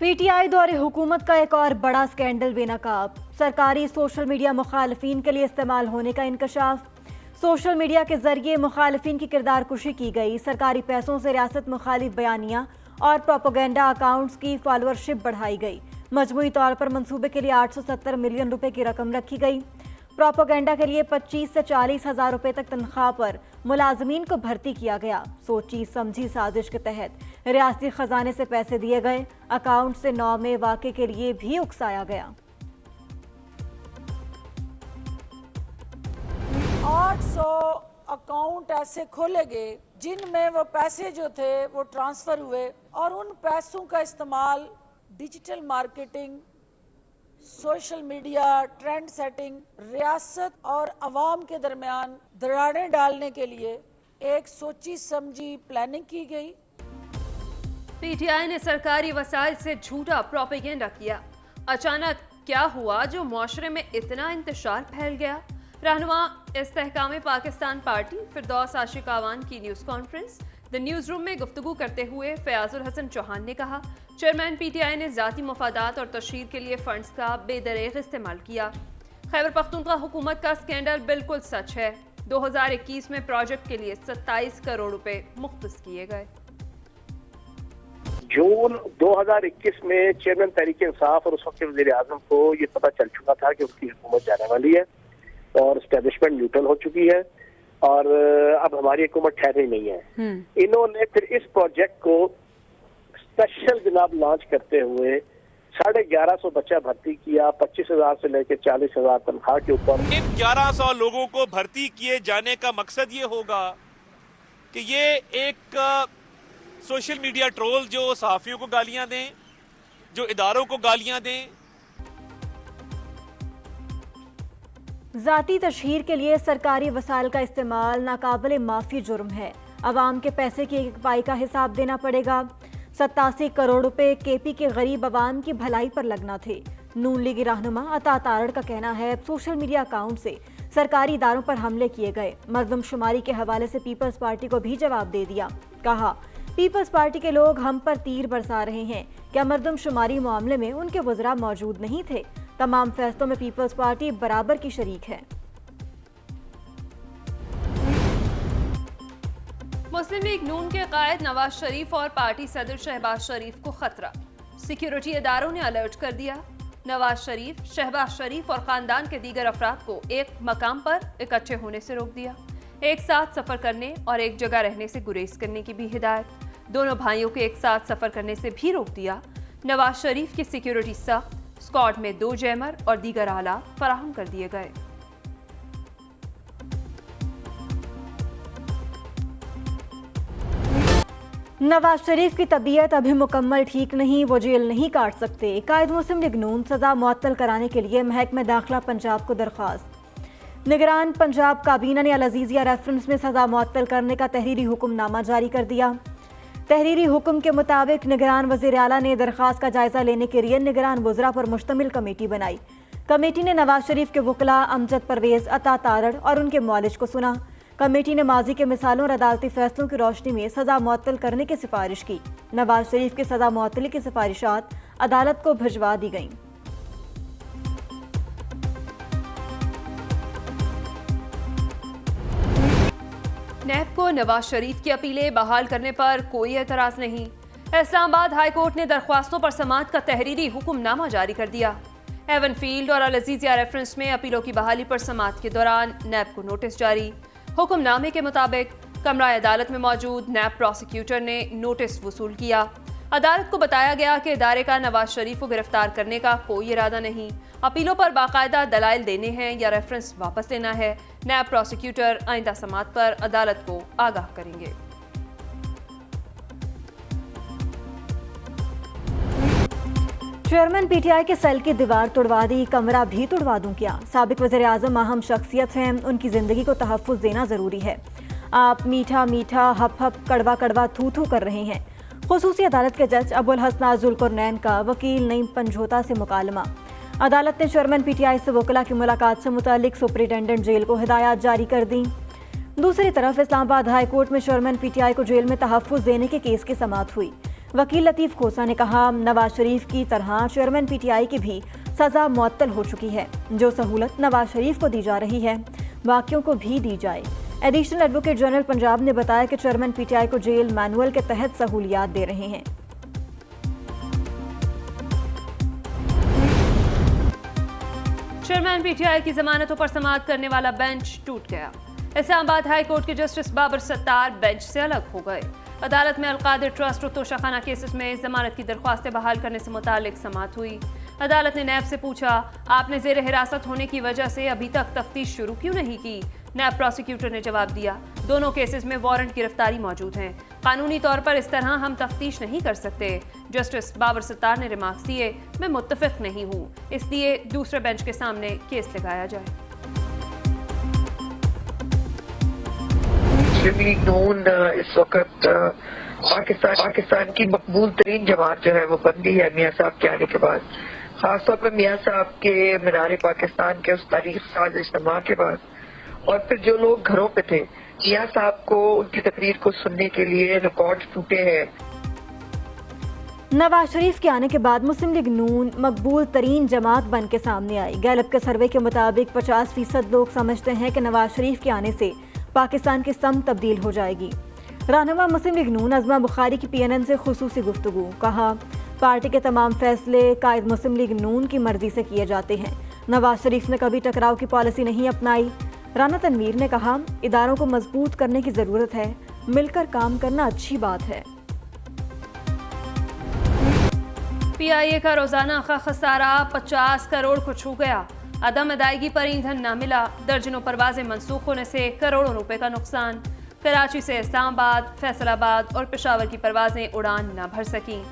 PTI दौरे हुकूमत का एक और बड़ा स्कैंडल बेनकाब। सरकारी सोशल मीडिया मुखालफिन के लिए इस्तेमाल होने का इंकशाफ। सोशल मीडिया के जरिए मुखालफिन की किरदार कुशी की गई। सरकारी पैसों से रियासत मुखालिफ बयानियां और प्रोपोगेंडा अकाउंट्स की फॉलोअरशिप बढ़ाई गई। मजमूई तौर पर मंसूबे के लिए 870 मिलियन रुपए की रकम रखी गई। प्रोपोगेंडा के लिए 25 से 40 हजार रुपए तक तनख्वाह पर मुलाजमीन को भर्ती किया गया। सोची समझी साजिश के तहत रियासती खजाने से पैसे दिए गए। अकाउंट से 9 में वाक़े के लिए भी उकसाया गया। 800 अकाउंट ऐसे खोले गए जिनमें वो पैसे जो थे वो ट्रांसफर हुए और उन पैसों का इस्तेमाल digital marketing, social media, trend setting, रियासत और अवाम के दरमियान दरारें डालने के लिए एक सोची समझी प्लानिंग की गई। पीटीआई ने सरकारी वसाइल से झूठा प्रोपेगेंडा किया। अचानक क्या हुआ जो मुआशरे में इतना इंतशार फैल गया? रहनुमा इस्तेहकाम पाकिस्तान पार्टी फिरदौस आशिक आवान की news conference the news room में गुफ्तगू करते हुए फयाजुल हसन चौहान ने कहा, चेयरमैन पीटीआई ने ज़ाती मफादात और तशहीर के लिए फंड्स का बेदरेग इस्तेमाल किया। खैबर पख्तूनख्वा हुकूमत का स्कैंडल बिल्कुल सच है। 2021 में प्रोजेक्ट के लिए 27 करोड़ रुपए मुख्तस किए गए। जून 2021 में चेयरमैन तहरीक इंसाफ और उस वक्त के वज़ीर आज़म को ये पता चल चुका था कि उसकी हुकूमत जाने वाली है और एस्टेब्लिशमेंट न्यूट्रल हो चुकी है और अब हमारी हुकूमत ठहरी नहीं है। इन्होंने फिर इस प्रोजेक्ट को स्पेशल जनाब लॉन्च करते हुए 1150 बच्चा भर्ती किया। 25,000 से लेकर 40,000 तनख्वाह के ऊपर। इन 1100 लोगों को भर्ती किए जाने का मकसद ये होगा कि ये एक सोशल मीडिया ट्रोल जो सहाफियों को गालियां दें, जो इदारों को गालियां दें। ज़ाती तशहीर के लिए सरकारी वसाइल का इस्तेमाल नाकाबिले माफ़ी जुर्म है। अवाम के पैसे की एक पाई का हिसाब देना पड़ेगा। 87 करोड़ रुपए केपी के गरीब अवाम की भलाई पर लगना थे। नून लीगी रहनुमा अता तारड़ का कहना है सोशल मीडिया अकाउंट से सरकारी इदारों पर हमले किए गए। मर्दमशुमारी के हवाले से पीपल्स पार्टी को भी जवाब दे दिया। कहा, पीपल्स पार्टी के लोग हम पर तीर बरसा रहे हैं। क्या मर्दमशुमारी मामले में उनके वज़रा मौजूद नहीं थे? तमाम फैसलों में पीपल्स पार्टी बराबर की शरीक है। मुस्लिम लीग नून के कायद नवाज शरीफ और पार्टी सदर शहबाज शरीफ को खतरा। सिक्योरिटी इदारों ने अलर्ट कर दिया। नवाज शरीफ, शहबाज शरीफ और खानदान के दीगर अफराद को एक मकाम पर इकट्ठे होने से रोक दिया। एक साथ सफर करने और एक जगह रहने से गुरेज करने की भी हिदायत। दोनों भाइयों को एक साथ सफर करने से भी रोक दिया। नवाज शरीफ की सिक्योरिटी सख्त, स्क्वाड में 2 जैमर और दीगर आला फराहम कर दिए गए। नवाज शरीफ की तबीयत अभी मुकम्मल ठीक नहीं, वो जेल नहीं काट सकते। कायद मुस्लिम लीग नून सजा मुअत्तल कराने के लिए महकमे दाखिला पंजाब को दरख्वास्त। निगरान पंजाब काबीना ने अल-अज़ीज़िया रेफरेंस में सजा मुअत्तल करने का तहरीरी हुक्मनामा जारी कर दिया। तहरीरी हुक्म के मुताबिक निगरान वज़ीर आला ने दरख्वास्त का जायजा लेने के लिए निगरान वज़रा पर मुश्तमिल कमेटी बनाई। कमेटी ने नवाज शरीफ के वकला अमजद परवेज, अता तारड़ और उनके मुआलिज को सुना। कमेटी ने माजी के मिसालों और अदालती फैसलों की रोशनी में सजा मुअत्तल करने की सिफारिश की। नवाज शरीफ की सजा मुअत्तली की सिफारिशात अदालत को भिजवा दी गईं। नैब को नवाज शरीफ की अपीलें बहाल करने पर कोई एतराज नहीं। इस्लामाबाद हाई कोर्ट ने दरख्वास्तों पर समाअत का तहरीरी हुक्मनामा जारी कर दिया। एवन फील्ड और अल-अज़ीज़िया रेफरेंस में अपीलों की बहाली पर समाअत के दौरान नैब को नोटिस जारी। हुक्मनामे के मुताबिक कमरा अदालत में मौजूद नैब प्रोसिक्यूटर ने नोटिस वसूल किया। अदालत को बताया गया कि इदारे का नवाज शरीफ को गिरफ्तार करने का कोई इरादा नहीं। अपीलों पर बाकायदा दलाइल देने हैं या रेफरेंस वापस लेना है। नैब प्रोसिक्यूटर आइंदा समाअत पर अदालत को आगाह करेंगे। चेयरमैन पीटीआई के सेल की दीवार तुड़वा दी, कमरा भी तुड़वा दूं क्या? साबिक वज़ीर आज़म अहम शख्सियत हैं, उनकी ज़िंदगी को तहफ़्फ़ुज़ देना ज़रूरी है। आप मीठा मीठा हप हप कड़वा कड़वा थू थू कर रहे हैं। खुसूसी अदालत के जज अबुल हसन ज़ुल्करनैन का वकील नईम पंजोता से मुकालमा। अदालत ने चेयरमैन पीटीआई से वकला की मुलाकात से मुतालिक सुपरिटेंडेंट जेल को हिदायत जारी कर दी। दूसरी तरफ इस्लामाबाद हाई कोर्ट में चेयरमैन पीटीआई को जेल में तहफ़्फ़ुज़ देने के केस की समाअत हुई। वकील लतीफ़ खोसा ने कहा, नवाज शरीफ की तरह चेयरमैन पीटीआई की भी सज़ा मुअत्तल हो चुकी है। जो सहूलत नवाज शरीफ को दी जा रही है, बाकियों को भी दी जाए। एडिशनल एडवोकेट जनरल पंजाब ने बताया कि चेयरमैन पीटीआई को जेल मैनुअल के तहत सहूलियात दे रहे हैं। चेयरमैन पीटीआई की जमानतों पर समाअत करने वाला बेंच टूट गया। इस्लामाबाद हाई कोर्ट के जस्टिस बाबर सत्तार बेंच से अलग हो गए। अदालत में अलकादिर ट्रस्ट और तोशाखाना केसेस में जमानत की दरख्वास्तें बहाल करने से मुतालिक समाअत हुई। अदालत ने नैब से पूछा, आपने जेर हिरासत होने की वजह से अभी तक तफ्तीश शुरू क्यों नहीं की? नैब प्रोसिक्यूटर ने जवाब दिया, दोनों केसेस में वारंट गिरफ्तारी मौजूद हैं। कानूनी तौर पर इस तरह हम तफ्तीश नहीं कर सकते। जस्टिस बाबर सत्तार ने रिमार्क्स दिए, मैं मुत्तफिक नहीं हूँ, इसलिए दूसरे बेंच के सामने केस लगाया जाए। मुस्लिम लीग नून इस वक्त पाकिस्तान की मकबूल तरीन जमात जो है वो बंदी है मियाँ साहब के आने के बाद। खासतौर पर मियाँ साहब के मीनार पाकिस्तान के उस तारीख साज इज्तिमा के बाद, और फिर जो लोग घरों पे थे, मियाँ साहब को उनकी तकरीर को सुनने के लिए रिकॉर्ड टूटे हैं। नवाज शरीफ के आने के बाद मुस्लिम लीग नून मकबूल तरीन जमात बन के सामने आई। गैलप के सर्वे के मुताबिक 50% लोग समझते हैं कि नवाज शरीफ के आने से पाकिस्तान की सम तब्दील हो जाएगी। रहनुमा मुस्लिम लीग नून अज़मा बुखारी की PNN से खुसूसी गुफ्तगू। कहा, पार्टी के तमाम फैसले कायद मुस्लिम लीग नून की मर्जी से किए जाते हैं। नवाज शरीफ ने कभी टकराव की पॉलिसी नहीं अपनाई। राना तनवीर ने कहा, इदारों को मजबूत करने की ज़रूरत है, मिलकर काम करना अच्छी बात है। PIA का रोजाना का खसारा 50 करोड़ को छू गया। अदम अदायगी पर ईंधन न मिला, दर्जनों परवाजें मनसूख होने से करोड़ों रुपए का नुकसान। कराची से इस्लामाबाद, फैसलाबाद और पेशावर की परवाजें उड़ान न भर सकीं।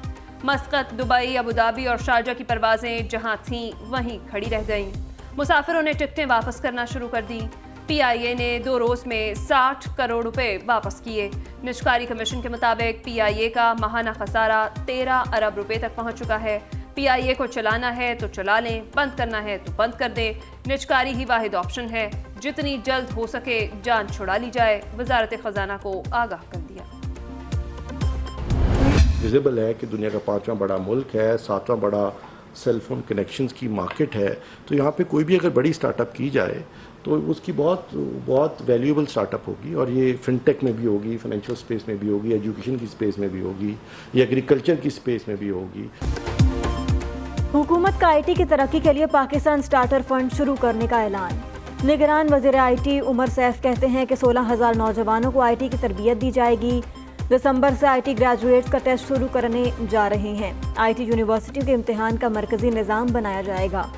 मस्कत, दुबई, अबू धाबी और शारजा की परवाजें जहां थीं वहीं खड़ी रह गईं। मुसाफिरों ने टिकटें वापस करना शुरू कर दी। PIA ने 2 रोज में 60 करोड़ रुपए वापस किए। निजकारी कमीशन के मुताबिक PIA का माहाना खसारा 13 अरब रुपए तक पहुंच चुका है। PIA को चलाना है तो चला लें, बंद करना है तो बंद कर दें। निजकारी ही वाहिद ऑप्शन है, जितनी जल्द हो सके जान छुड़ा ली जाए, वजारत खजाना को आगाह कर दिया। विजिबल है कि दुनिया का 5वां बड़ा मुल्क है, 7वां बड़ा सेल फोन कनेक्शंस की मार्केट है, तो यहाँ पे कोई भी अगर बड़ी स्टार्टअप की जाए तो उसकी बहुत वैल्यूएबल स्टार्टअप होगी, और ये फिनटेक में भी होगी, फाइनेंशियल स्पेस में भी होगी, एजुकेशन की स्पेस में भी होगी, या एग्रीकल्चर की स्पेस में भी होगी। हुकूमत का IT की तरक्की के लिए पाकिस्तान स्टार्टर फंड शुरू करने का ऐलान। निगरान वज़ीर IT उमर सैफ कहते हैं कि 16,000 नौजवानों को IT की तरबियत दी जाएगी। दिसंबर से IT ग्रेजुएट्स का टेस्ट शुरू करने जा रहे हैं। IT यूनिवर्सिटी के इम्तिहान का मरकजी निज़ाम बनाया जाएगा।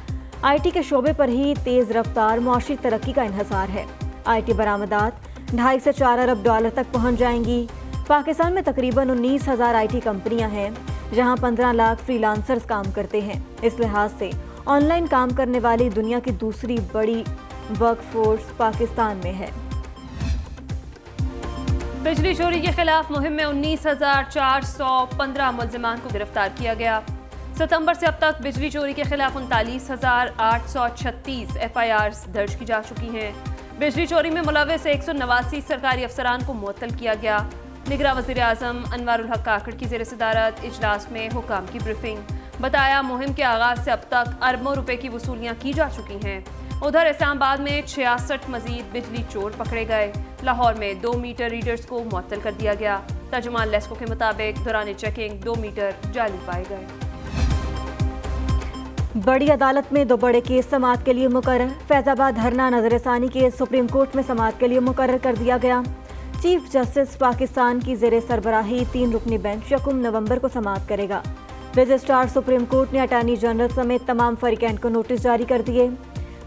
IT के शोबे पर ही तेज़ रफ्तार मुआशी तरक्की का इन्हसार है। IT बरामदात 2.5 से 4 अरब डॉलर तक पहुंच जाएंगी। पाकिस्तान में तकरीबन 19,000 IT कंपनियां हैं, जहां 15 लाख फ्रीलांसर्स काम करते हैं। इस लिहाज से ऑनलाइन काम करने वाली दुनिया की दूसरी बड़ी वर्कफोर्स पाकिस्तान में है। बिजली चोरी के खिलाफ मुहिम में 19,415 मुलजिमान को गिरफ्तार किया गया। सितंबर से अब तक बिजली चोरी के खिलाफ 39,836 FIRs दर्ज की जा चुकी हैं। बिजली चोरी में मुलव्वस 189 सरकारी अफसरान को मुअत्तल किया गया। निगरान वज़ीर आज़म अनवारुल हक काकड़ की ज़ेर सदारत इजलास में हुकाम की ब्रीफिंग। बताया, मुहिम के आगाज़ से अब तक अरबों रुपए की वसूलियाँ की जा चुकी हैं। उधर इस्लामाबाद में 66 मजीद बिजली चोर पकड़े गए। लाहौर में 2 मीटर रीडर्स को मुअत्तल कर दिया गया। तर्जुमान लेस्को के मुताबिक दौरान चेकिंग 2 मीटर जाली पाए गए। बड़ी अदालत में 2 बड़े केस समाअत के लिए मुकर्रर। फैजाबाद धरना नजरसानी केस सुप्रीम कोर्ट में समाअत के लिए मुकर्रर कर दिया गया। चीफ जस्टिस पाकिस्तान की ज़ेर सरबराही 3 रुकनी बेंच 1 नवंबर को समाअत करेगा। रजिस्ट्रार सुप्रीम कोर्ट ने अटॉर्नी जनरल समेत तमाम फरीकैन को नोटिस जारी कर दिए।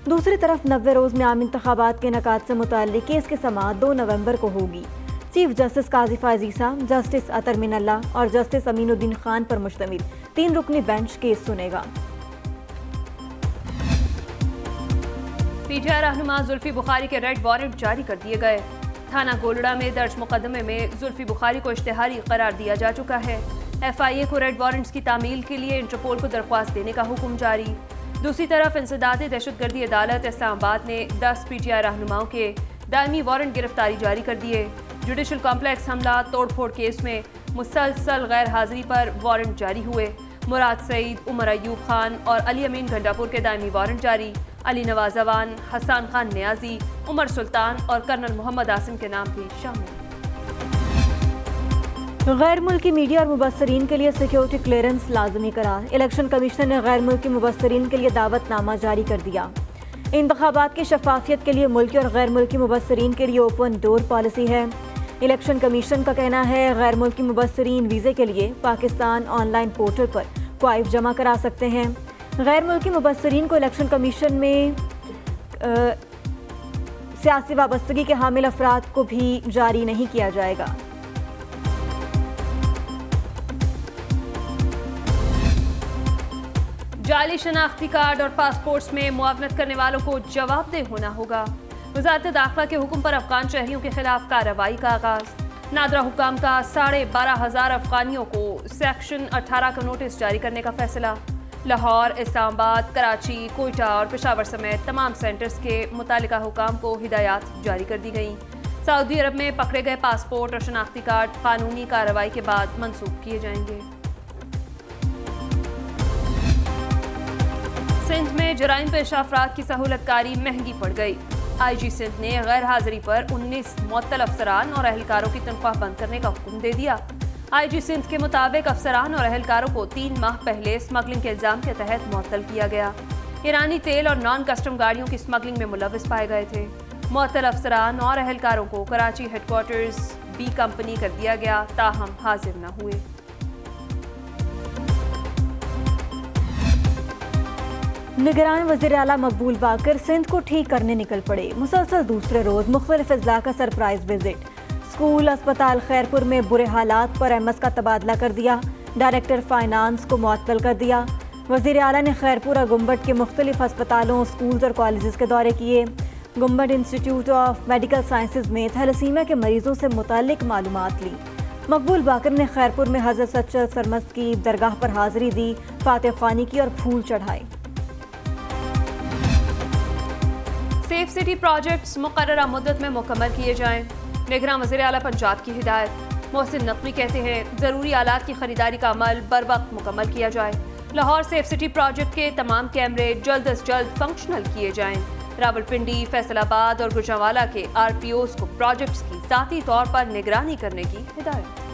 दूसरी तरफ 90 रोज़ में आम इंतखाबात के इनेकाद से मुताल्लिक केस की समाअत 2 नवंबर को होगी। चीफ जस्टिस काजी फायजीसा, जस्टिस अतर मिनल्ला और जस्टिस अमीनुद्दीन खान पर मुश्तमिल 3 रुकनी बेंच केस सुनेगा। PTI रहनुमा जुल्फी बुखारी के रेड वारंट जारी कर दिए गए। थाना गोलड़ा में दर्ज मुकदमे में जुल्फी बुखारी को इश्तिहारी करार दिया जा चुका है। FIA को रेड वारंट्स की तामील के लिए इंटरपोल को दरख्वास्त देने का हुक्म जारी। दूसरी तरफ इंसदाद दहशतगर्दी अदालत इस्लामाबाद ने 10 PTI रहनुमाओं के दायमी वारंट गिरफ्तारी जारी कर दिए। जुडिशल कॉम्प्लेक्स हमला तोड़फोड़ केस में مسلسل غیر حاضری پر وارنٹ جاری ہوئے. مراد سعید، عمر ایوب خان اور علی امین گھنٹاپور کے دائمی وارنٹ جاری. علی نواز اوان، حسان خان نیازی، عمر سلطان اور کرنل محمد عاصم کے نام بھی شامل. غیر ملکی میڈیا اور مبصرین کے لیے سیکیورٹی کلیئرنس لازمی قرار. الیکشن کمیشن نے غیر ملکی مبصرین کے لیے دعوت نامہ جاری کر دیا. انتخابات کی شفافیت کے لیے ملکی اور غیر ملکی مبصرین کے لیے اوپن ڈور پالیسی ہے. الیکشن کمیشن کا کہنا ہے غیر ملکی مبصرین ویزے کے لیے پاکستان آن لائن پورٹل پر کوائف جمع کرا سکتے ہیں. غیر ملکی مبصرین کو الیکشن کمیشن میں سیاسی وابستگی کے حامل افراد کو بھی جاری نہیں کیا جائے گا. جعلی شناختی کارڈ اور پاسپورٹس میں معاونت کرنے والوں کو جواب دہ ہونا ہوگا. وزارت داخلہ کے حکم پر افغان شہریوں کے خلاف کارروائی کا آغاز. نادرا حکام کا 12,500 افغانیوں کو سیکشن 18 کا نوٹس جاری کرنے کا فیصلہ. لاہور، اسلام آباد، کراچی، کوئٹہ اور پشاور سمیت تمام سینٹرز کے متعلقہ حکام کو ہدایات جاری کر دی گئیں. سعودی عرب میں پکڑے گئے پاسپورٹ اور شناختی کارڈ قانونی کارروائی کے بعد منسوخ کیے جائیں گے. سندھ میں جرائم پیشہ افراد کی سہولت کاری مہنگی پڑ گئی. آئی جی سندھ نے غیر حاضری پر 19 معطل افسران اور اہلکاروں کی تنخواہ بند کرنے کا حکم دے دیا. آئی جی سندھ کے مطابق افسران اور اہلکاروں کو 3 ماہ پہلے اسمگلنگ کے الزام کے تحت معطل کیا گیا. ایرانی تیل اور نان کسٹم گاڑیوں کی اسمگلنگ میں ملوث پائے گئے تھے. معطل افسران اور اہلکاروں کو Karachi headquarters B company کر دیا گیا، تاہم حاضر نہ ہوئے. نگران وزیر اعلیٰ مقبول باقر سندھ کو ٹھیک کرنے نکل پڑے. مسلسل دوسرے روز مختلف اضلاع کا سرپرائز وزٹ. اسکول اسپتال خیرپور میں برے حالات پر ایم ایس کا تبادلہ کر دیا. ڈائریکٹر فائنانس کو معطل کر دیا. وزیر اعلیٰ نے خیرپور اور گنبٹ کے مختلف اسپتالوں، اسکولز اور کالجز کے دورے کیے. گنبٹ انسٹیٹیوٹ آف میڈیکل سائنسز میں تھیلیسیمیا کے مریضوں سے متعلق معلومات لی. مقبول باقر نے خیرپور میں حضرت سچل سرمست کی درگاہ پر حاضری دی، فاتح خوانی کی اور پھول چڑھائے. سیف سٹی پروجیکٹس مقررہ مدت میں مکمل کیے جائیں. نگراں وزیر اعلیٰ پنجاب کی ہدایت. محسن نقوی کہتے ہیں ضروری آلات کی خریداری کا عمل بر وقت مکمل کیا جائے. لاہور سیف سٹی پروجیکٹ کے تمام کیمرے جلد از جلد فنکشنل کیے جائیں. راولپنڈی، فیصل آباد اور گجرانوالہ کے آر پی اوز کو پروجیکٹس کی ذاتی طور پر نگرانی کرنے کی ہدایت.